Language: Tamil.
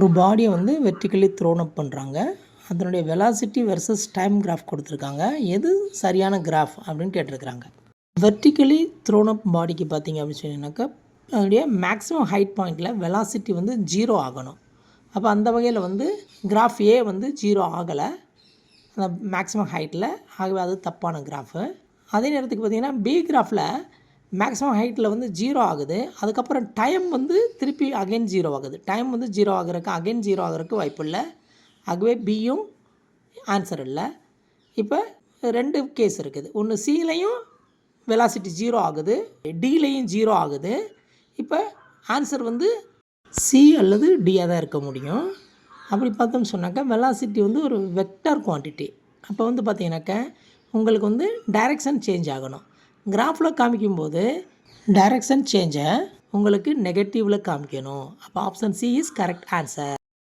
ஒரு பாடியை வந்து வெர்டிக்கலி த்ரோன் அப் பண்ணுறாங்க. அதனுடைய வெலாசிட்டி வெர்சஸ் டைம் கிராஃப் கொடுத்துருக்காங்க. எது சரியான கிராஃப் அப்படின்னு கேட்டிருக்கிறாங்க. வெர்டிக்கலி த்ரோன் அப் பாடிக்கு பார்த்தீங்க அப்படின்னு சொன்னீங்கன்னாக்கா அதனுடைய மேக்ஸிமம் ஹைட் பாயிண்டில் வெலாசிட்டி வந்து 0 ஆகணும். அப்போ அந்த வகையில் வந்து கிராஃப் ஏ வந்து 0 ஆகலை அந்த மேக்ஸிமம் ஹைட்டில். ஆகவே அது தப்பான கிராஃபு. அதே நேரத்துக்கு பார்த்திங்கன்னா பி கிராஃபில் மேக்ஸிமம் ஹைட்டில் வந்து 0 ஆகுது. அதுக்கப்புறம் டைம் வந்து திருப்பி அகைன் 0 ஆகுது. டைம் வந்து 0 ஆகிறதுக்கு அகைன் 0 ஆகிறதுக்கு வாய்ப்பு இல்லை. ஆகவே பியும் ஆன்சர் இல்லை. இப்போ 2 கேஸ் இருக்குது. ஒன்று சிலையும் வெலாசிட்டி 0 ஆகுது, டிலையும் 0 ஆகுது. இப்போ ஆன்சர் வந்து சி அல்லது டியாக தான் இருக்க முடியும். அப்படி பார்த்தோம்னு சொன்னாக்கா வெலாசிட்டி வந்து ஒரு வெக்டார் குவான்டிட்டி. அப்போ வந்து பார்த்தீங்கன்னாக்கா உங்களுக்கு வந்து டைரெக்ஷன் சேஞ்ச் ஆகணும். கிராஃபில் காமிக்கும்போது டைரெக்ஷன் சேஞ்சை உங்களுக்கு நெகட்டிவில் காமிக்கணும். அப்போ option C is correct answer.